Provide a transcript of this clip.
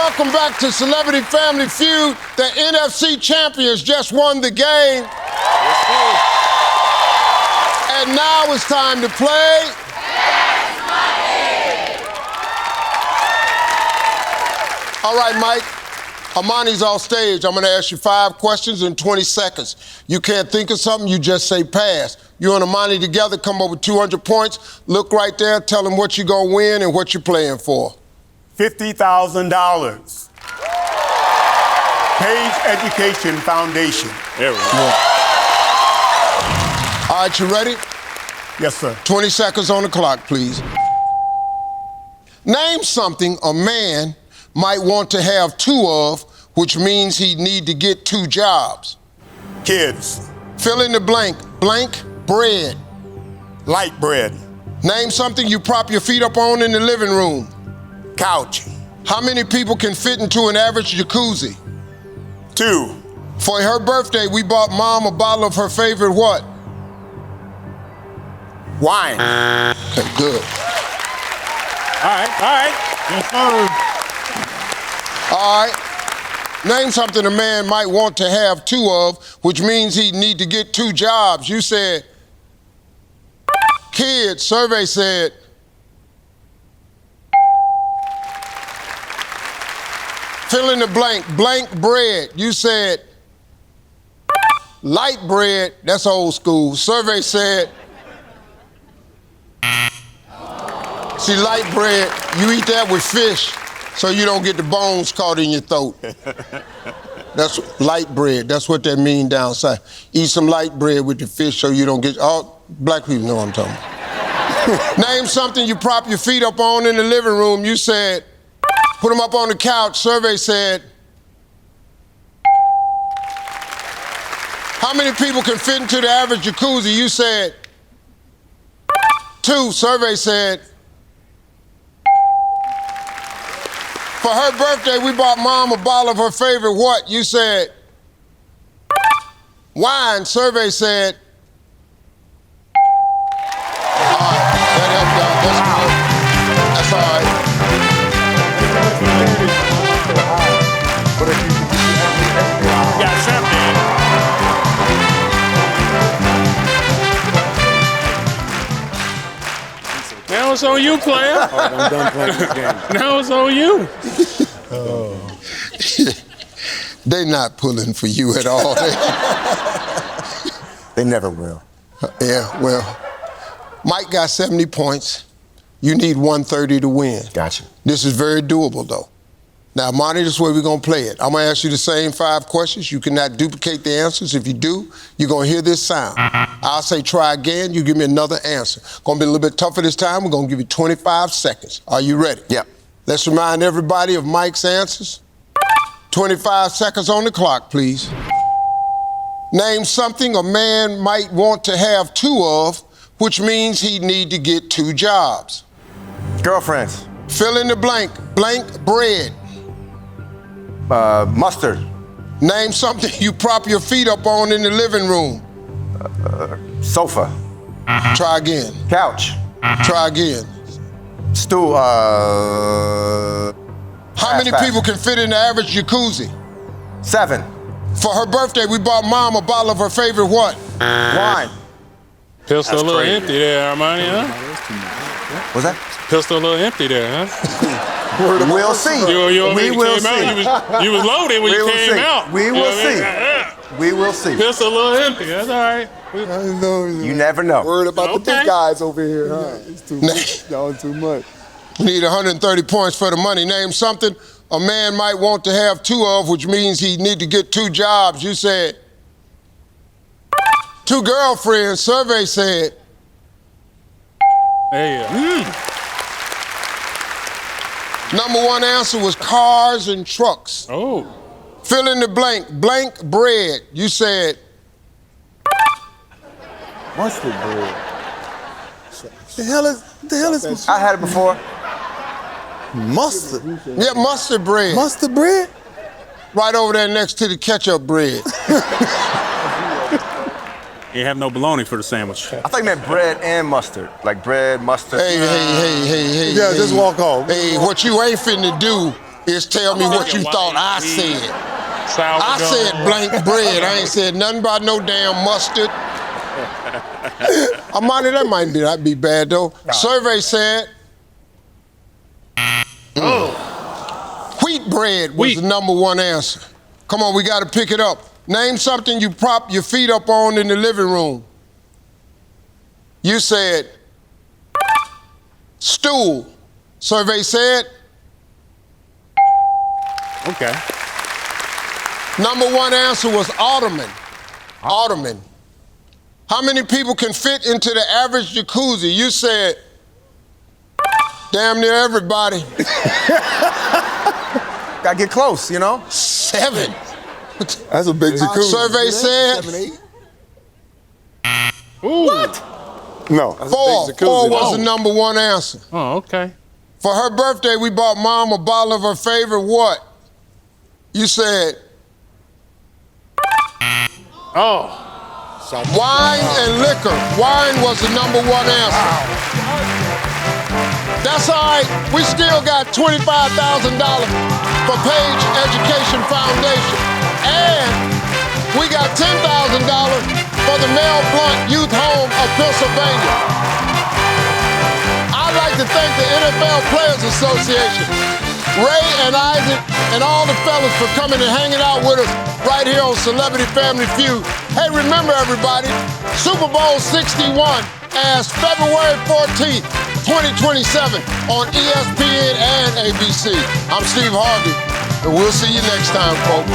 Welcome back to Celebrity Family Feud. The NFC champions just won the game. And now it's time to play. Fast Money. All right, Mike. Amani's off stage. I'm going to ask you 5 questions in 20 seconds. You can't think of something, you just say pass. You and Amani together come up with 200 points. Look right there, tell them what you're going to win and what you're playing for. $50,000. Page Education Foundation. There we go. All right, you ready? Yes, sir. 20 seconds on the clock, please. Name something a man might want to have 2 of, which means he'd need to get 2 jobs. Kids. Fill in the blank. Blank bread. Light bread. Name something you prop your feet up on in the living room. Couch. How many people can fit into an average jacuzzi? 2. For her birthday, we bought Mom a bottle of her favorite what? Wine. Okay, good. All right. All right. Name something a man might want to have 2 of, which means he'd need to get 2 jobs. You said kids. Survey said fill in the blank. Blank bread. You said light bread. That's old school. Survey said see, light bread, you eat that with fish so you don't get the bones caught in your throat. That's light bread. That's what that means down south. Eat some light bread with the fish so you don't get... All black people know what I'm talking about. Name something you prop your feet up on in the living room. You said, put them up on the couch. Survey said, how many people can fit into the average jacuzzi? You said, 2. Survey said, for her birthday, we bought Mom a bottle of her favorite what? You said wine. Survey said all right, that helped y'all. That's good. That's all right. You got something. Now it's on you, player. I'm done playing this game. Now it's on you. They not pulling for you at all. They never will. Yeah, well, Mike got 70 points. You need 130 to win. Gotcha. This is very doable, though. Now, Monty, this is where we're going to play it. I'm going to ask you the same 5 questions. You cannot duplicate the answers. If you do, you're going to hear this sound. I'll say try again. You give me another answer. Going to be a little bit tougher this time. We're going to give you 25 seconds. Are you ready? Yep. Let's remind everybody of Mike's answers. 25 seconds on the clock, please. Name something a man might want to have 2 of, which means he'd need to get 2 jobs. Girlfriends. Fill in the blank. Blank bread. Mustard. Name something you prop your feet up on in the living room. Sofa. Try again. Couch. Try again. Stool. How many people can fit in the average jacuzzi? 7. For her birthday, we bought Mom a bottle of her favorite what? Wine. Pistol That's a little crazy. empty there, Armani, huh? What's that? Pistol a little empty there, huh? We'll see. We will see. You was loaded when you came out. We will see. We will see. Pistol a little empty. That's all right. You never know. Worried about the Okay. big guys over here, huh? It's too much. Y'all too much. We need 130 points for the money. Name something a man might want to have 2 of, which means he need to get 2 jobs. You said 2 girlfriends. Survey said Hey, number 1 answer was cars and trucks. Oh. Fill in the blank. Blank bread. You said Mustard bread. The hell is this? I had it before. Mustard? yeah, mustard bread. Mustard bread? Right over there next to the ketchup bread. You have no bologna for the sandwich. I think meant bread and mustard. Like bread, mustard. Hey. Yeah, just walk off. Hey, what you ain't finna do is tell me what you thought I said. I Sourdough. said blank bread. I ain't said nothing about no damn mustard. Amani, that might not be bad though. Survey said wheat bread was the #1 answer. Come on, we got to pick it up. Name something you prop your feet up on in the living room. You said stool. Survey said Okay. #1 answer was ottoman. Ottoman. How many people can fit into the average jacuzzi? You said damn near everybody. Gotta get close, you know? 7. That's a big jacuzzi. Survey said 7, 8? Ooh. What? No. That's a 4. big 4 jacuzzi. was the #1 answer. Oh, okay. For her birthday, we bought Mom a bottle of her favorite what? You said wine and liquor. Wine was the #1 answer. That's all right. We still got $25,000 for Page Education Foundation. And we got $10,000 for the Mel Blount Youth Home of Pennsylvania. I'd like to thank the NFL Players Association, Ray and Isaac, and all the fellas for coming and hanging out with us right here on Celebrity Family Feud. Hey, remember everybody, Super Bowl 61 airs February 14th, 2027 on ESPN and ABC. I'm Steve Harvey, and we'll see you next time, folks.